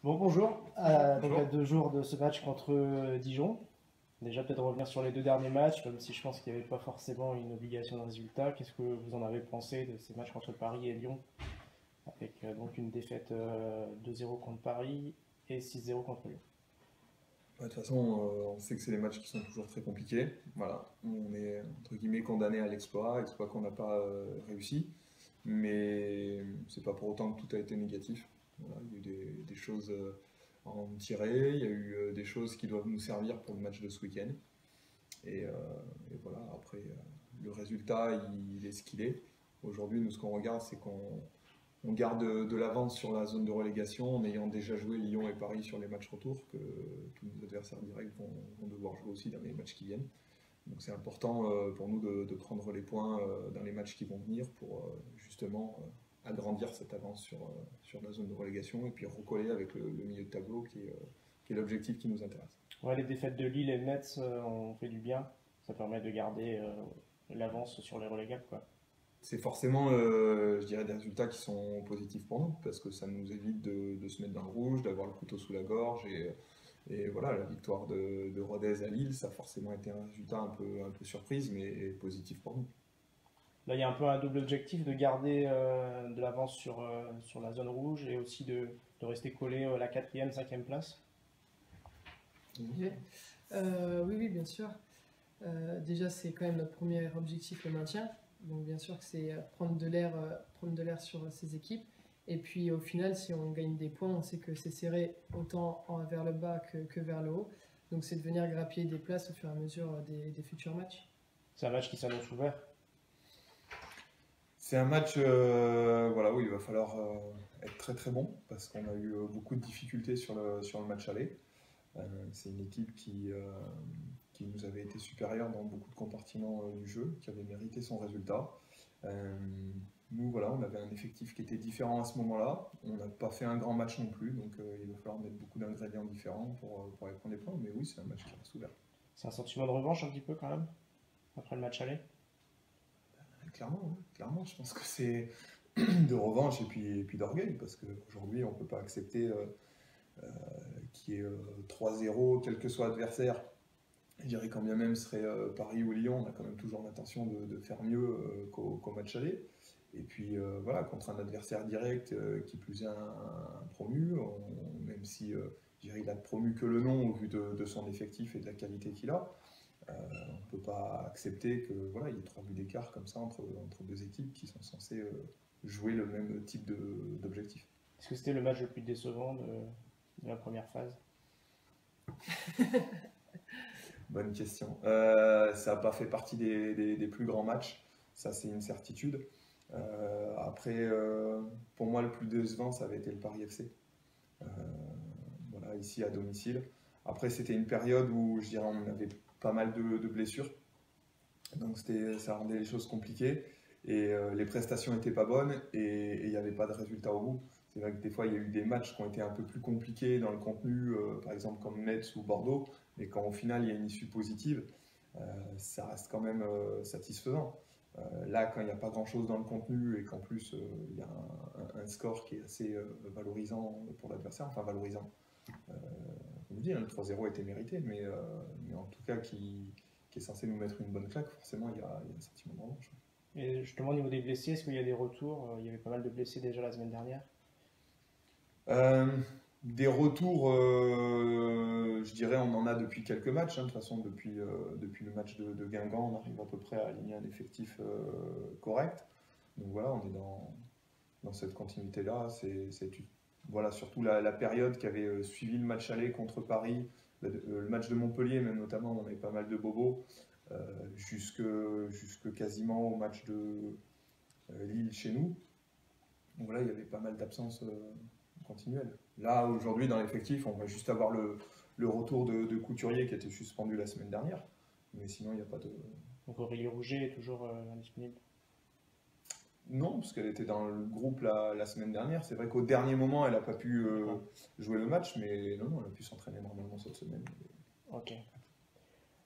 Bon, bonjour. Donc à Bonjour. 2 jours de ce match contre Dijon. Déjà peut-être revenir sur les 2 derniers matchs, même si je pense qu'il n'y avait pas forcément une obligation de résultat. Qu'est-ce que vous en avez pensé de ces matchs contre Paris et Lyon, avec donc une défaite 2-0 contre Paris et 6-0 contre Lyon. De toute façon, on sait que c'est des matchs qui sont toujours très compliqués. Voilà, on est entre guillemets condamné à l'exploit, exploit qu'on n'a pas réussi, mais c'est pas pour autant que tout a été négatif. Voilà, il y a eu des choses à en tirer, il y a eu des choses qui doivent nous servir pour le match de ce week-end. Et, euh, et voilà, après, le résultat, il est ce qu'il est. Aujourd'hui, nous, ce qu'on regarde, c'est qu'on garde de l'avance sur la zone de relégation en ayant déjà joué Lyon et Paris sur les matchs retour, que tous nos adversaires directs vont devoir jouer aussi dans les matchs qui viennent. Donc c'est important pour nous de prendre les points dans les matchs qui vont venir pour justement agrandir cette avance sur la zone de relégation et puis recoller avec le milieu de tableau qui est l'objectif qui nous intéresse. Ouais, les défaites de Lille et Metz ont fait du bien. Ça permet de garder l'avance sur les relégables, quoi. C'est forcément, je dirais, des résultats qui sont positifs pour nous, parce que ça nous évite de se mettre dans le rouge, d'avoir le couteau sous la gorge, et voilà, la victoire de Rodez à Lille, ça a forcément été un résultat un peu surprise, mais positif pour nous. Là, il y a un peu un double objectif de garder de l'avance sur la zone rouge et aussi de rester collé à la quatrième, cinquième place. Oui, oui, oui, bien sûr. Déjà, c'est quand même notre premier objectif, le maintien. Donc, bien sûr que c'est prendre de l'air sur ces équipes. Et puis, au final, si on gagne des points, on sait que c'est serré autant vers le bas que vers le haut. Donc, c'est de venir grappiller des places au fur et à mesure des futurs matchs. C'est un match qui s'annonce ouvert. C'est un match voilà, où il va falloir être très très bon, parce qu'on a eu beaucoup de difficultés sur le match aller. C'est une équipe qui nous avait été supérieure dans beaucoup de compartiments du jeu, qui avait mérité son résultat. Euh, Nous, voilà, on avait un effectif qui était différent à ce moment-là. On n'a pas fait un grand match non plus, donc il va falloir mettre beaucoup d'ingrédients différents pour aller prendre les points. Mais oui, c'est un match qui reste ouvert. C'est un sentiment de revanche un petit peu quand même, après le match aller. Clairement, hein, clairement, je pense que c'est de revanche et puis d'orgueil, parce qu'aujourd'hui, on ne peut pas accepter euh, qu'il y ait 3-0, quel que soit l'adversaire. Je dirais quand bien même ce serait Paris ou Lyon, on a quand même toujours l'intention de faire mieux qu'au match aller. Et puis voilà, contre un adversaire direct qui plus est un promu, même si je dirais, il a promu que le nom au vu de son effectif et de la qualité qu'il a, on ne peut pas accepter que voilà, il y ait 3 buts d'écart comme ça entre deux équipes qui sont censées jouer le même type d'objectif. Est-ce que c'était le match le plus décevant de la première phase? Bonne question. Ça n'a pas fait partie des plus grands matchs, ça c'est une certitude. Après, pour moi, le plus décevant, ça avait été le Paris FC. Euh, voilà, ici à domicile. Après, c'était une période où je dirais on avait pas mal de blessures, donc ça rendait les choses compliquées et les prestations n'étaient pas bonnes et il n'y avait pas de résultat au bout. C'est vrai que des fois, il y a eu des matchs qui ont été un peu plus compliqués dans le contenu, par exemple comme Metz ou Bordeaux, mais quand au final il y a une issue positive, euh, ça reste quand même satisfaisant. Là, quand il n'y a pas grand-chose dans le contenu et qu'en plus il y a un score qui est assez valorisant pour l'adversaire, enfin valorisant, euh, on vous dit, hein, le 3-0 était mérité, mais en tout cas qui est censé nous mettre une bonne claque, forcément il y a un sentiment de revanche. Et justement, au niveau des blessés, est-ce qu'il y a des retours? Il y avait pas mal de blessés déjà la semaine dernière. Euh, des retours, je dirais, on en a depuis quelques matchs. Hein. De toute façon, depuis le match de Guingamp, on arrive à peu près à aligner un effectif correct. Donc voilà, on est dans cette continuité-là. Voilà, surtout la période qui avait suivi le match aller contre Paris, le match de Montpellier, même notamment, on avait pas mal de bobos, jusque quasiment au match de Lille chez nous. Donc voilà, il y avait pas mal d'absences continuelles. Là, aujourd'hui, dans l'effectif, on va juste avoir le retour de Couturier qui a été suspendu la semaine dernière. Mais sinon, il n'y a pas de. Donc Aurélie Rouget est toujours indisponible. Non, parce qu'elle était dans le groupe la semaine dernière. C'est vrai qu'au dernier moment, elle n'a pas pu D'accord. jouer le match, mais non, non, elle a pu s'entraîner normalement cette semaine. Ok.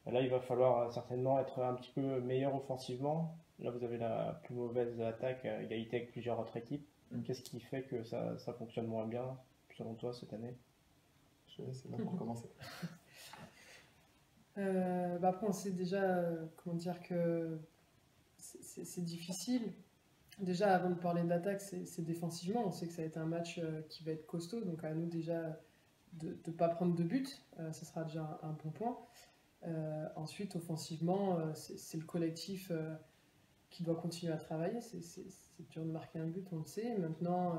Là, il va falloir certainement être un petit peu meilleur offensivement. Là, vous avez la plus mauvaise attaque, égalité avec plusieurs autres équipes. Mm. Qu'est-ce qui fait que ça fonctionne moins bien? selon toi, cette année? Je laisse Emma pour commencer. Après, on sait déjà, comment dire, que c'est difficile. Déjà, avant de parler d'attaque, c'est défensivement. On sait que ça va être un match qui va être costaud, donc à nous déjà de ne pas prendre de but, ça sera déjà un bon point. Ensuite, offensivement, c'est le collectif qui doit continuer à travailler. C'est dur de marquer un but, on le sait. Maintenant,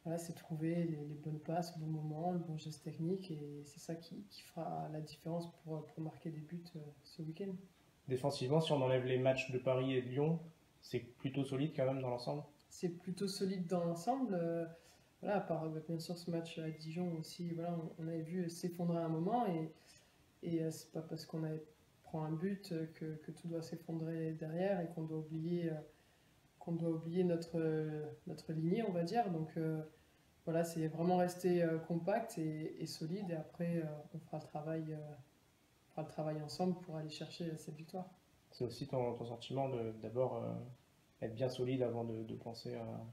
voilà, c'est trouver les bonnes passes au bon moment, le bon geste technique, et c'est ça qui fera la différence pour marquer des buts ce week-end. Défensivement, si on enlève les matchs de Paris et de Lyon, c'est plutôt solide quand même dans l'ensemble? C'est plutôt solide dans l'ensemble. Voilà, à part bien sûr ce match à Dijon aussi, voilà, on avait vu s'effondrer à un moment, et c'est pas parce prend un but que tout doit s'effondrer derrière et qu'on doit oublier notre lignée, on va dire. Donc voilà, c'est vraiment rester compact et solide, et après on fera le travail ensemble pour aller chercher cette victoire. C'est aussi ton sentiment de d'abord être bien solide avant de penser à...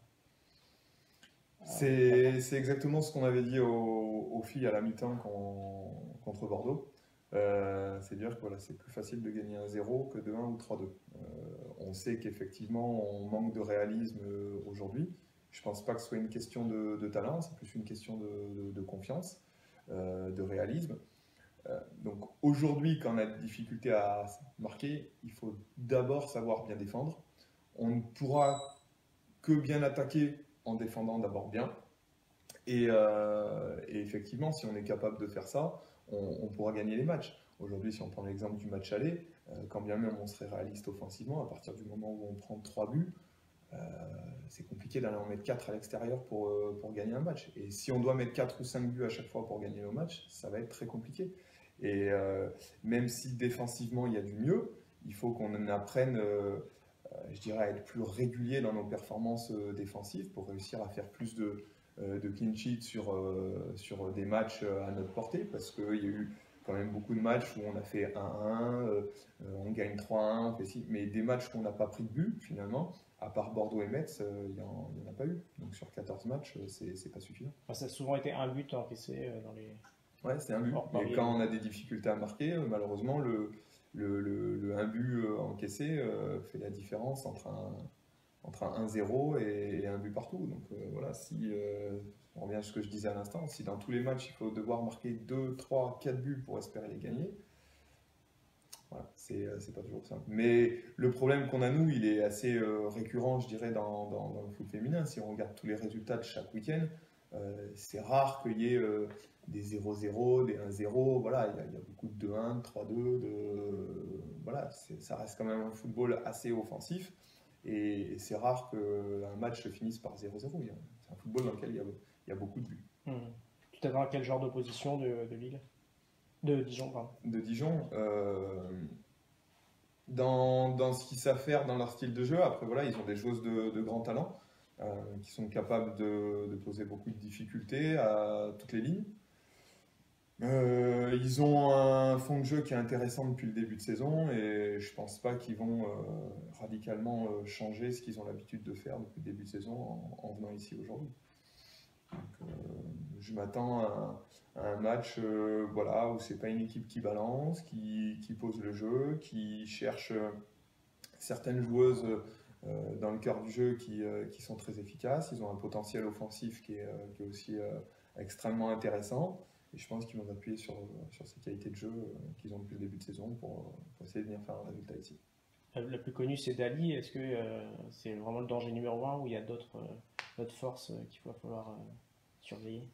C'est exactement ce qu'on avait dit aux filles à la mi-temps contre Bordeaux. C'est-à-dire que voilà, c'est plus facile de gagner 1-0 que de 1 ou 3-2. On sait qu'effectivement, on manque de réalisme aujourd'hui. Je ne pense pas que ce soit une question de talent, c'est plus une question de confiance, de réalisme. Donc aujourd'hui, quand on a des difficultés à marquer, il faut d'abord savoir bien défendre. On ne pourra que bien attaquer en défendant d'abord bien. Et effectivement, si on est capable de faire ça, on pourra gagner les matchs. Aujourd'hui, si on prend l'exemple du match aller, quand bien même on serait réaliste offensivement, à partir du moment où on prend 3 buts, c'est compliqué d'aller en mettre 4 à l'extérieur pour gagner un match. Et si on doit mettre 4 ou 5 buts à chaque fois pour gagner nos matchs, ça va être très compliqué. Et même si défensivement il y a du mieux, il faut qu'on apprenne, je dirais, à être plus régulier dans nos performances défensives pour réussir à faire plus de clean sheet sur des matchs à notre portée, parce qu'il y a eu quand même beaucoup de matchs où on a fait 1-1, on gagne 3-1, on fait 6, mais des matchs qu'on n'a pas pris de but finalement, à part Bordeaux et Metz, il n'y en a pas eu. Donc sur 14 matchs, c'est pas suffisant. Enfin, ça a souvent été un but encaissé dans les... Ouais, c'est un but. Mais quand on a des difficultés à marquer, malheureusement, le 1 but encaissé fait la différence entre un 1-0 et un but partout. Donc voilà, si on revient à ce que je disais à l'instant, si dans tous les matchs il faut devoir marquer 2, 3, 4 buts pour espérer les gagner, voilà, c'est pas toujours simple. Mais le problème qu'on a, nous, il est assez récurrent, je dirais, dans le foot féminin. Si on regarde tous les résultats de chaque week-end, c'est rare qu'il y ait des 0-0, des 1-0. Voilà, il y a beaucoup de 2-1, de 3-2. Voilà, ça reste quand même un football assez offensif. Et c'est rare qu'un match se finisse par 0-0. C'est un football dans lequel il y a beaucoup de buts. Tu t'attends à quel genre d'opposition de Lille? De Dijon, pardon. De Dijon, dans ce qu'ils savent faire, dans leur style de jeu. Après, voilà, ils ont des joueuses de grand talent qui sont capables de poser beaucoup de difficultés à toutes les lignes. Ils ont un fond de jeu qui est intéressant depuis le début de saison, et je pense pas qu'ils vont radicalement changer ce qu'ils ont l'habitude de faire depuis le début de saison en venant ici aujourd'hui. Donc, je m'attends à un match voilà, où c'est pas une équipe qui balance, qui pose le jeu, qui cherche certaines joueuses dans le cœur du jeu qui sont très efficaces. Ils ont un potentiel offensif qui est aussi extrêmement intéressant. Et je pense qu'ils vont appuyer sur ces qualités de jeu qu'ils ont depuis le début de saison pour essayer de venir faire un résultat ici. La plus connue, c'est Dali. Est-ce que c'est vraiment le danger numéro 1 ou il y a d'autres forces qu'il va falloir surveiller?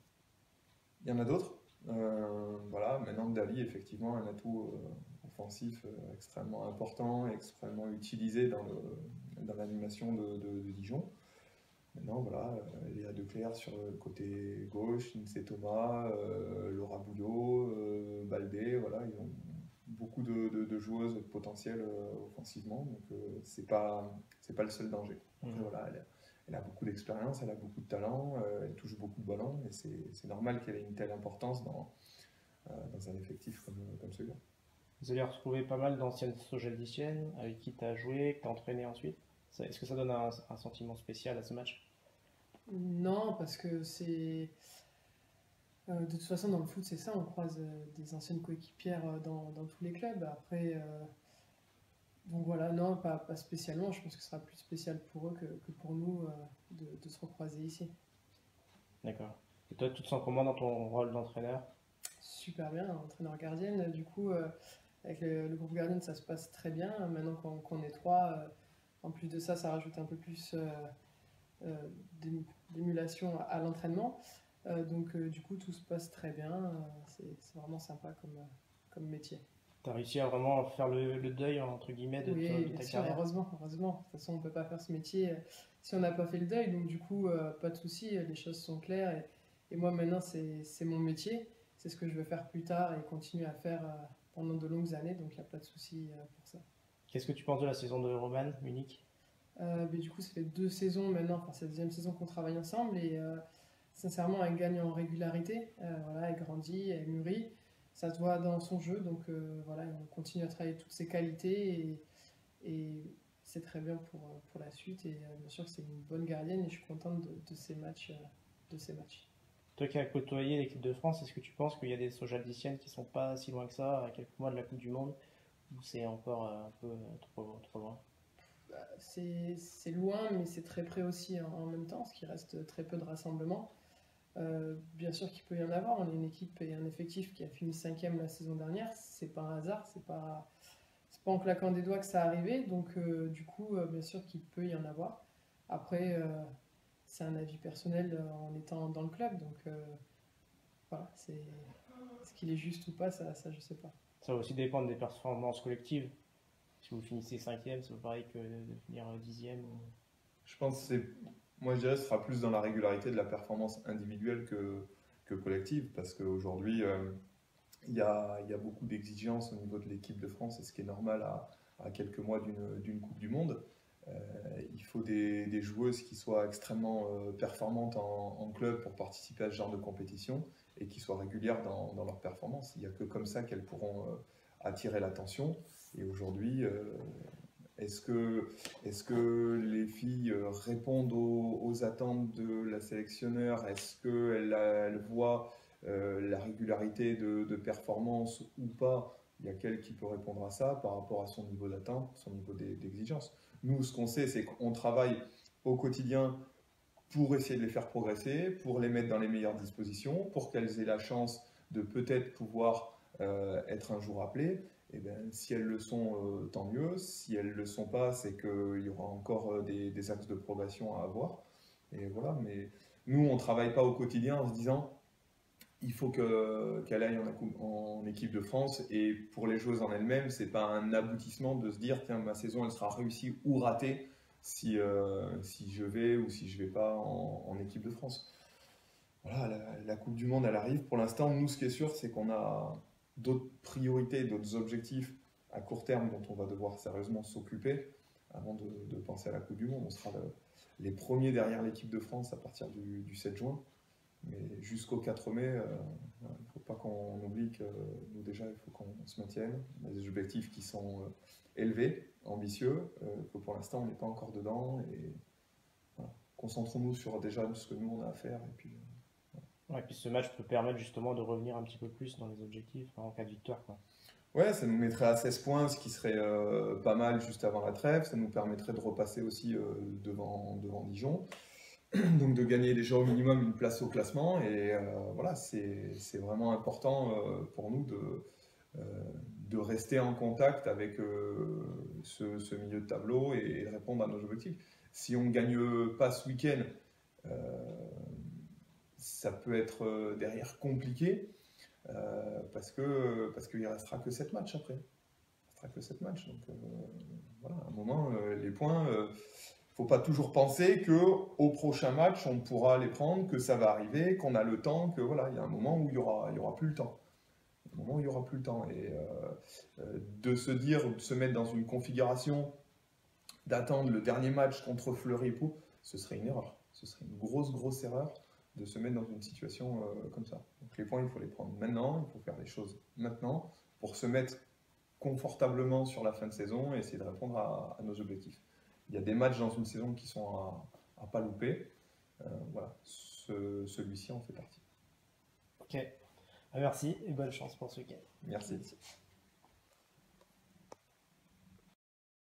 Il y en a d'autres. Voilà, maintenant Dali, effectivement, un atout offensif extrêmement important et extrêmement utilisé dans l'animation de Dijon. Maintenant, voilà, Léa Declercq sur le côté gauche, Lindsay Thomas, Laura Bouillot, Baldé, voilà, ils ont beaucoup de joueuses potentielles offensivement, donc c'est pas le seul danger. Après, voilà, elle a beaucoup d'expérience, elle a beaucoup de talent, elle touche beaucoup de ballons, et c'est normal qu'elle ait une telle importance dans un effectif comme celui-là. Vous allez retrouver pas mal d'anciennes Sogeldiciennes avec qui tu as joué, que tu as entraîné ensuite. Est-ce que ça donne un sentiment spécial à ce match? Non, parce que c'est... de toute façon, dans le foot, c'est ça, on croise des anciennes coéquipières dans tous les clubs. Après, donc voilà, non, pas spécialement. Je pense que ce sera plus spécial pour eux que pour nous de se recroiser ici. D'accord. Et toi, tu te sens comment dans ton rôle d'entraîneur? Super bien, entraîneur gardienne. Du coup, avec le groupe gardienne, ça se passe très bien. Maintenant qu'on est trois, en plus de ça, ça rajoute un peu plus d'émulation à l'entraînement. Donc, du coup, tout se passe très bien. C'est vraiment sympa comme métier. Tu as réussi à vraiment faire le deuil, entre guillemets, Oui, de bien ta sûr, carrière? heureusement, heureusement. De toute façon, on ne peut pas faire ce métier si on n'a pas fait le deuil. Donc, du coup, pas de souci, les choses sont claires. Et moi, maintenant, c'est mon métier. C'est ce que je veux faire plus tard et continuer à faire pendant de longues années. Donc, il n'y a pas de souci pour ça. Qu'est-ce que tu penses de la saison de Roman Munich? Mais du coup, ça fait 2 saisons maintenant. Enfin, c'est la deuxième saison qu'on travaille ensemble. Et sincèrement, elle gagne en régularité. Voilà, elle grandit, elle mûrit. Ça se voit dans son jeu. Donc, voilà, on continue à travailler toutes ses qualités. Et c'est très bien pour la suite. Et bien sûr que c'est une bonne gardienne et je suis contente de ces matchs. De ces matchs. Toi qui as côtoyé l'équipe de France, est-ce que tu penses qu'il y a des Sojaldiciennes qui sont pas si loin que ça, à quelques mois de la Coupe du Monde, ou c'est encore un peu trop loin? C'est loin, mais c'est très près aussi en même temps, parce qu'il reste très peu de rassemblements. Bien sûr qu'il peut y en avoir. On est une équipe et un effectif qui a fini 5e la saison dernière. C'est pas un hasard, c'est pas en claquant des doigts que ça arrivait. Donc, du coup, bien sûr qu'il peut y en avoir. Après, c'est un avis personnel en étant dans le club. Donc, voilà, est-ce qu'il est juste ou pas, ça je sais pas. Ça va aussi dépendre des performances collectives. Si vous finissez 5e, c'est pas pareil que de finir 10e. Je pense que moi je dirais que ce sera plus dans la régularité de la performance individuelle que collective, parce qu'aujourd'hui, il y a beaucoup d'exigences au niveau de l'équipe de France, et ce qui est normal à quelques mois d'une Coupe du Monde. Il faut des joueuses qui soient extrêmement performantes en club pour participer à ce genre de compétition et qui soient régulières dans leur performance. Il n'y a que comme ça qu'elles pourront attirer l'attention. Et aujourd'hui, est-ce que les filles répondent aux attentes de la sélectionneur? Est-ce qu'elles voient la régularité de performance ou pas? Il y a qu'elle qui peut répondre à ça par rapport à son niveau d'attente, son niveau d'exigence. Nous, ce qu'on sait, c'est qu'on travaille au quotidien pour essayer de les faire progresser, pour les mettre dans les meilleures dispositions, pour qu'elles aient la chance de peut-être pouvoir être un jour appelées. Et bien, si elles le sont, tant mieux. Si elles ne le sont pas, c'est qu'il y aura encore des axes de progression à avoir. Et voilà, mais nous, on ne travaille pas au quotidien en se disant il faut qu'elle aille en équipe de France. Et pour les joueuses en elles-mêmes, ce n'est pas un aboutissement de se dire tiens, ma saison, elle sera réussie ou ratée si je vais ou si je ne vais pas en équipe de France. Voilà, la Coupe du Monde, elle arrive. Pour l'instant, nous, ce qui est sûr, c'est qu'on a d'autres priorités, d'autres objectifs à court terme dont on va devoir sérieusement s'occuper avant de penser à la Coupe du Monde. On sera les premiers derrière l'équipe de France à partir du 7 juin. Mais jusqu'au 4 mai, il ne faut pas qu'on oublie que nous, déjà, il faut qu'on se maintienne. On a des objectifs qui sont élevés, ambitieux, que pour l'instant, on n'est pas encore dedans. Et voilà, concentrons-nous sur déjà ce que nous, on a à faire. Et puis, Ouais, et puis ce match peut permettre justement de revenir un petit peu plus dans les objectifs en cas de victoire, quoi. ouais, ça nous mettrait à 16 points, ce qui serait pas mal juste avant la trêve. Ça nous permettrait de repasser aussi devant Dijon. Donc de gagner déjà au minimum une place au classement. Et voilà, c'est vraiment important pour nous de rester en contact avec ce milieu de tableau et de répondre à nos objectifs. Si on ne gagne pas ce week-end, ça peut être derrière compliqué. Parce qu'il ne restera que 7 matchs après. Il ne restera que 7 matchs. Donc voilà, à un moment, les points, il ne faut pas toujours penser qu'au prochain match, on pourra les prendre, que ça va arriver, qu'on a le temps, que voilà, il y a un moment où il y aura plus le temps. Un moment où il n'y aura plus le temps. Et de se dire, de se mettre dans une configuration, d'attendre le dernier match contre Fleury et Pau, ce serait une erreur. Ce serait une grosse erreur de se mettre dans une situation comme ça. Donc les points, il faut les prendre maintenant, il faut faire les choses maintenant pour se mettre confortablement sur la fin de saison et essayer de répondre à nos objectifs. Il y a des matchs dans une saison qui sont à pas louper. Voilà, celui-ci en fait partie. Ok. Merci et bonne chance pour ce week-end. Merci.